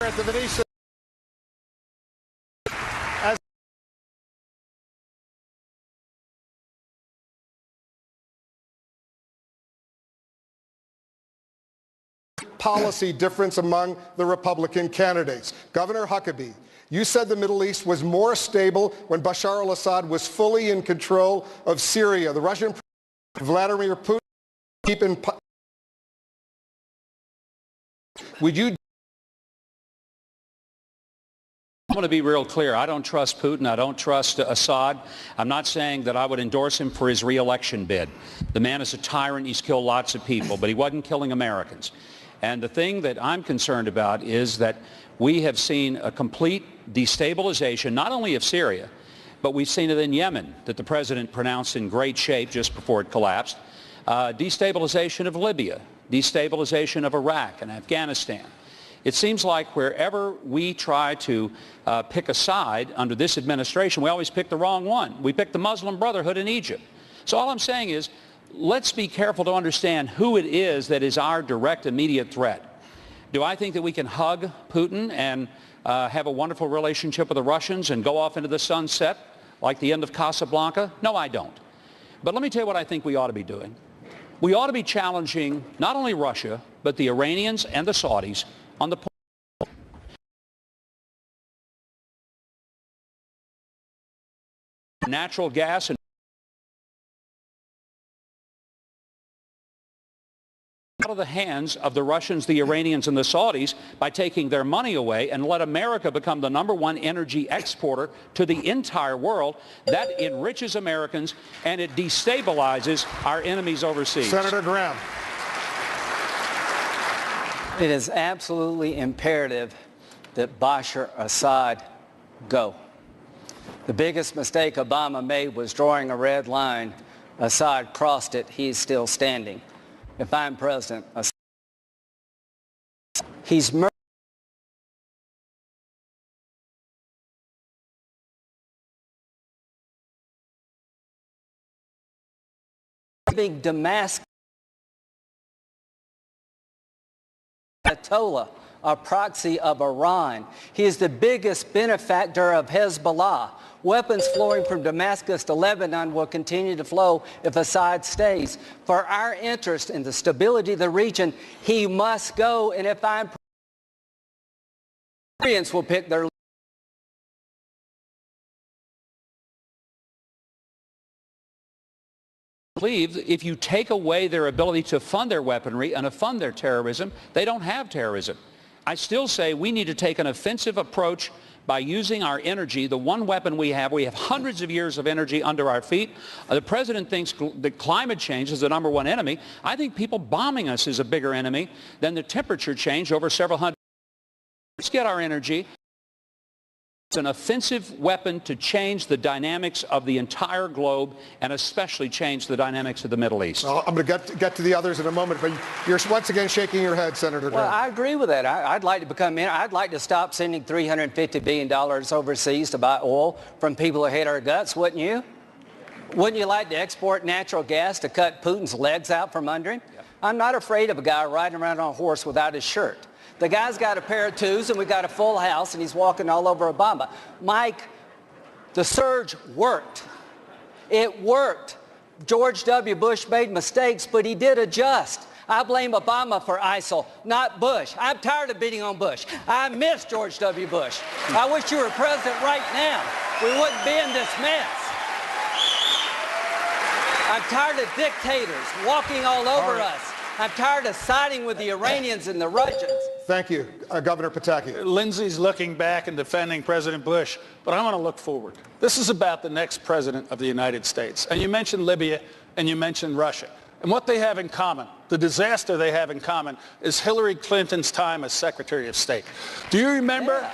At the Venetian. As policy difference among the Republican candidates. Governor Huckabee, you said the Middle East was more stable when Bashar al-Assad was fully in control of Syria. The Russian President Vladimir Putin keeping. Would you? I want to be real clear. I don't trust Putin. I don't trust Assad. I'm not saying that I would endorse him for his re-election bid. The man is a tyrant. He's killed lots of people, but he wasn't killing Americans. And the thing that I'm concerned about is that we have seen a complete destabilization, not only of Syria, but we've seen it in Yemen, that the president pronounced in great shape just before it collapsed. Destabilization of Libya, destabilization of Iraq and Afghanistan. It seems like wherever we try to pick a side under this administration, we always pick the wrong one. We picked the Muslim Brotherhood in Egypt. So all I'm saying is, let's be careful to understand who it is that is our direct immediate threat. Do I think that we can hug Putin and have a wonderful relationship with the Russians and go off into the sunset like the end of Casablanca? No, I don't. But let me tell you what I think we ought to be doing. We ought to be challenging not only Russia, but the Iranians and the Saudis on the natural gas and out of the hands of the Russians, the Iranians, and the Saudis by taking their money away and let America become the #1 energy exporter to the entire world. That enriches Americans and it destabilizes our enemies overseas. Senator Graham. It is absolutely imperative that Bashar Assad go. The biggest mistake Obama made was drawing a red line. Assad crossed it. He's still standing. If I'm president, he's murdered. Damascus. Ayatollah, a proxy of Iran. He is the biggest benefactor of Hezbollah. Weapons flowing from Damascus to Lebanon will continue to flow if Assad stays. For our interest in the stability of the region, he must go. And if I'm president, will pick their believe if you take away their ability to fund their weaponry and to fund their terrorism, they don't have terrorism. I still say we need to take an offensive approach by using our energy, the one weapon we have. We have hundreds of years of energy under our feet. The president thinks that climate change is the #1 enemy. I think people bombing us is a bigger enemy than the temperature change over several hundred years. Let's get our energy. It's an offensive weapon to change the dynamics of the entire globe and especially change the dynamics of the Middle East. Well, I'm going to get to the others in a moment, but you're once again shaking your head, Senator Graham. Well, I agree with that. I'd like to become in. I'd like to stop sending $350 billion overseas to buy oil from people who hate our guts, wouldn't you? Wouldn't you like to export natural gas to cut Putin's legs out from under him? Yeah. I'm not afraid of a guy riding around on a horse without his shirt. The guy's got a pair of twos, and we got a full house, and he's walking all over Obama. Mike, the surge worked. It worked. George W. Bush made mistakes, but he did adjust. I blame Obama for ISIL, not Bush. I'm tired of beating on Bush. I miss George W. Bush. I wish you were president right now. We wouldn't be in this mess. I'm tired of dictators walking all over us. I'm tired of siding with the Iranians and the Russians. Thank you, Governor Pataki. Lindsey's looking back and defending President Bush, but I want to look forward. This is about the next president of the United States. And you mentioned Libya and you mentioned Russia. And what they have in common, the disaster they have in common, is Hillary Clinton's time as Secretary of State. Do you remember? Yeah.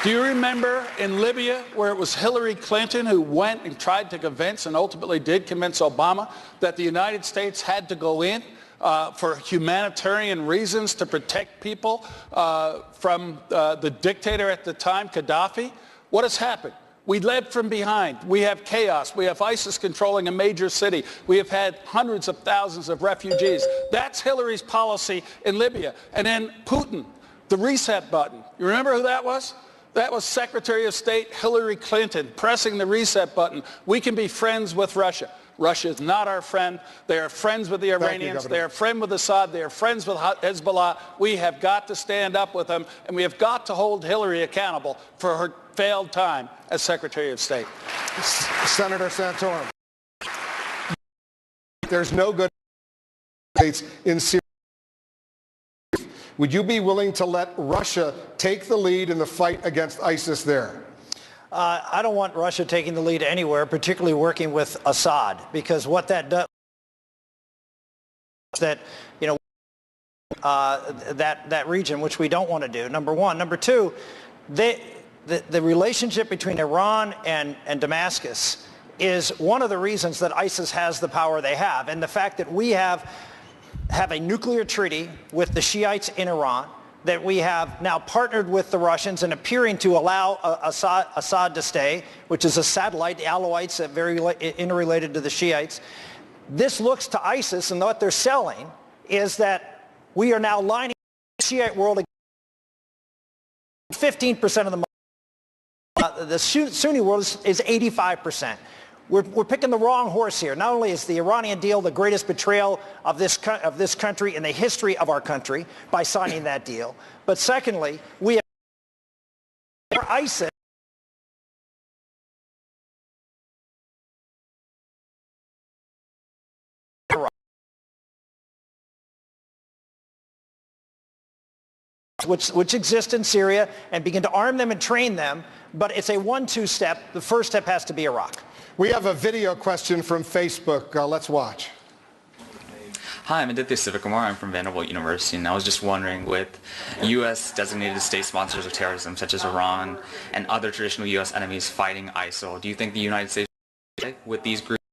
Do you remember in Libya where it was Hillary Clinton who went and tried to convince and ultimately did convince Obama that the United States had to go in for humanitarian reasons to protect people from the dictator at the time, Gaddafi? What has happened? We led from behind. We have chaos. We have ISIS controlling a major city. We have had hundreds of thousands of refugees. That's Hillary's policy in Libya. And then Putin The reset button. You remember who that was? That was Secretary of State Hillary Clinton pressing the reset button. We can be friends with Russia. Russia is not our friend. They are friends with the Iranians. They are friends with Assad. They are friends with Hezbollah. We have got to stand up with them, and we have got to hold Hillary accountable for her failed time as Secretary of State. Senator Santorum, there's no good states in Syria. Would you be willing to let Russia take the lead in the fight against ISIS there? I don't want Russia taking the lead anywhere, particularly working with Assad, because what that does is that, that region, which we don't want to do, number one. Number two, the relationship between Iran and Damascus is one of the reasons that ISIS has the power they have. And the fact that we have a nuclear treaty with the Shiites in Iran, that we have now partnered with the Russians and appearing to allow Assad to stay, which is a satellite, the Alawites, very interrelated to the Shiites. This looks to ISIS, and what they're selling is that we are now lining the Shiite world against 15% of the Sunni world is 85%. We're picking the wrong horse here. Not only is the Iranian deal the greatest betrayal of this country in the history of our country by signing that deal, but secondly, we have ISIS which exist in Syria and begin to arm them and train them, but it's a 1-2 step. The first step has to be Iraq. We have a video question from Facebook. Let's watch. Hi, I'm Aditya Sivakumar. I'm from Vanderbilt University, and I was just wondering, with U.S. designated state sponsors of terrorism, such as Iran and other traditional U.S. enemies fighting ISIL, do you think the United States with these groups?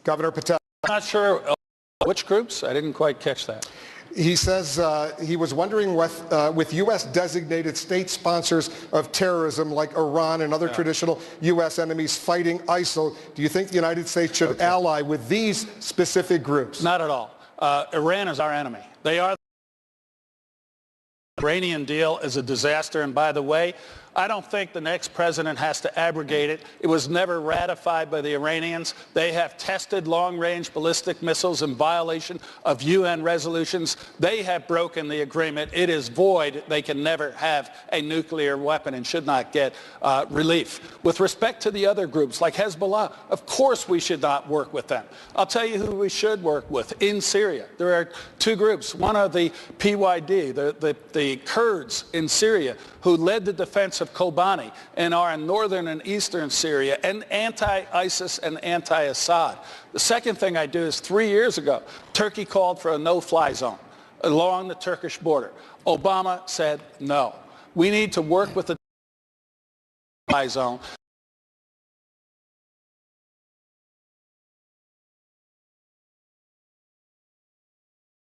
Governor Patel. I'm not sure which groups. I didn't quite catch that. He says he was wondering with U.S. designated state sponsors of terrorism like Iran and other traditional U.S. enemies fighting ISIL, do you think the United States should ally with these specific groups? Not at all. Iran is our enemy. They are. The Iranian deal is a disaster, and by the way, I don't think the next president has to abrogate it. It was never ratified by the Iranians. They have tested long-range ballistic missiles in violation of UN resolutions. They have broken the agreement. It is void. They can never have a nuclear weapon and should not get relief. With respect to the other groups like Hezbollah, of course we should not work with them. I'll tell you who we should work with in Syria. There are two groups. One are the PYD, the Kurds in Syria, who led the defense of Kobani and are in northern and eastern Syria, and anti-ISIS and anti-Assad. The second thing I do is 3 years ago, Turkey called for a no-fly zone along the Turkish border. Obama said no. We need to work with the no-fly zone.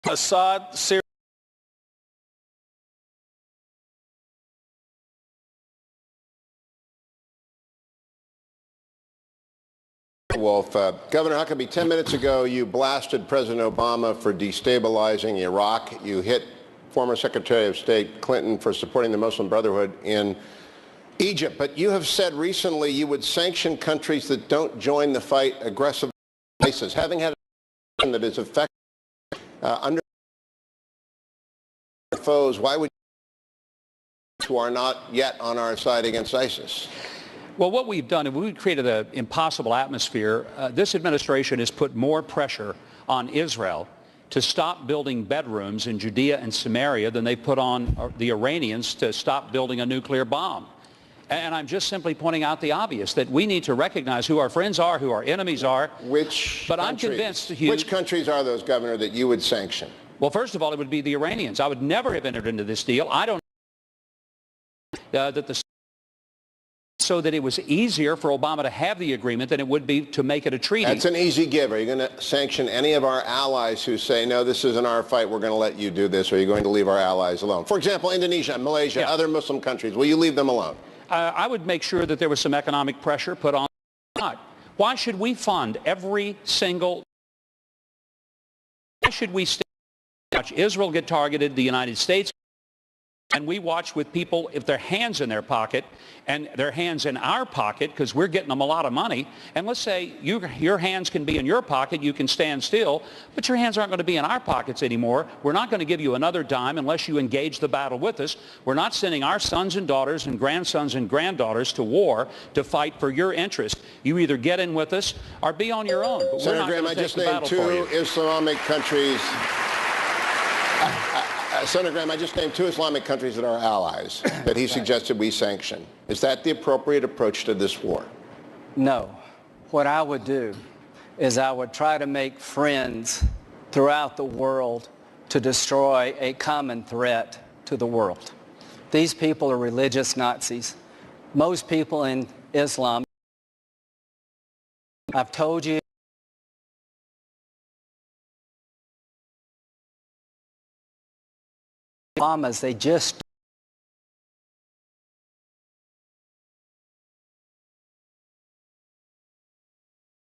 Assad, Syria. Wolf. Governor Huckabee, 10 minutes ago you blasted President Obama for destabilizing Iraq. You hit former Secretary of State Clinton for supporting the Muslim Brotherhood in Egypt. But you have said recently you would sanction countries that don't join the fight aggressively against ISIS. Having had a that is effective under foes, why would you who are not yet on our side against ISIS? Well, what we've done, we've created an impossible atmosphere. This administration has put more pressure on Israel to stop building bedrooms in Judea and Samaria than they put on the Iranians to stop building a nuclear bomb. And I'm just simply pointing out the obvious, that we need to recognize who our friends are, who our enemies are. I'm convinced, Hugh, which countries are those, Governor, that you would sanction? Well, first of all, it would be the Iranians. I would never have entered into this deal. I don't that the so that it was easier for Obama to have the agreement than it would be to make it a treaty. That's an easy give. Are you going to sanction any of our allies who say, no, this isn't our fight, we're going to let you do this, or are you going to leave our allies alone? For example, Indonesia, Malaysia, other Muslim countries. Will you leave them alone? I would make sure that there was some economic pressure put on. Why should we fund every single... Why should we stay watch Israel get targeted, the United States, and we watch with people if their hands in their pocket and their hands in our pocket because we're getting them a lot of money. And let's say your hands can be in your pocket, you can stand still, but your hands aren't going to be in our pockets anymore. We're not going to give you another dime unless you engage the battle with us. We're not sending our sons and daughters and grandsons and granddaughters to war to fight for your interest. You either get in with us or be on your own. But Senator Graham, I just named two Islamic countries. Senator Graham, I just named two Islamic countries that are allies that he suggested we sanction. Is that the appropriate approach to this war? No. What I would do is I would try to make friends throughout the world to destroy a common threat to the world. These people are religious Nazis. Most people in Islam, I've told you, Obamas, they just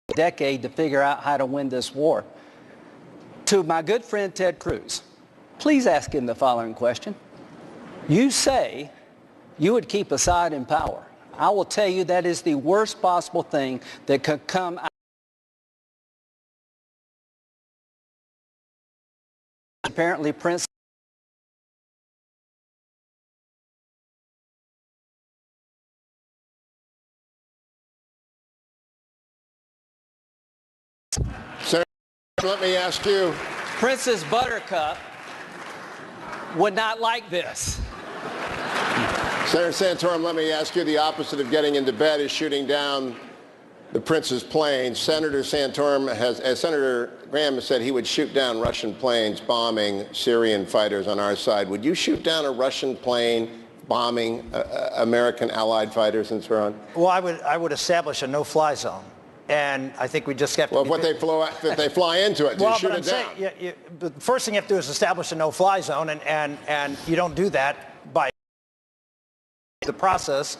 a decade to figure out how to win this war. To my good friend Ted Cruz, please ask him the following question. You say you would keep Assad in power. I will tell you that is the worst possible thing that could come out. Apparently, Prince Senator, let me ask you. Princess Buttercup would not like this. Senator Santorum, let me ask you, the opposite of getting into bed is shooting down the prince's plane. Senator Santorum has, as Senator Graham has said, he would shoot down Russian planes bombing Syrian fighters on our side. Would you shoot down a Russian plane bombing American allied fighters in Tehran? Well, I would establish a no-fly zone. And I think we just have to... Well, if they fly into it, do you shoot it down? Saying, the first thing you have to do is establish a no-fly zone, and you don't do that by the process.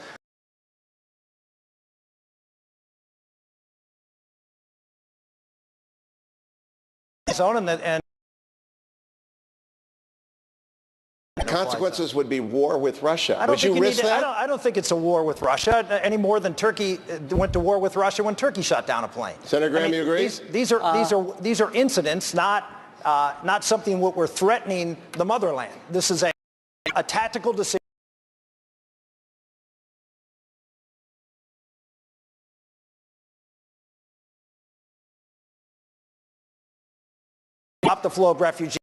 Zone and the consequences would be war with Russia. I don't Would you risk that? I don't think it's a war with Russia any more than Turkey went to war with Russia when Turkey shot down a plane. Senator Graham, you agree? These are incidents, not something what we're threatening the motherland. This is a tactical decision. Stop the flow of refugees.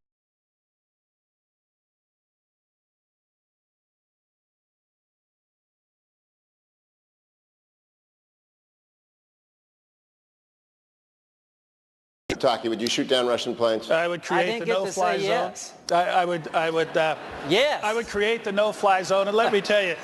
Taki, would you shoot down Russian planes? I would create the no-fly zone. Yes. I would Yes. I would create the no-fly zone, and let me tell you,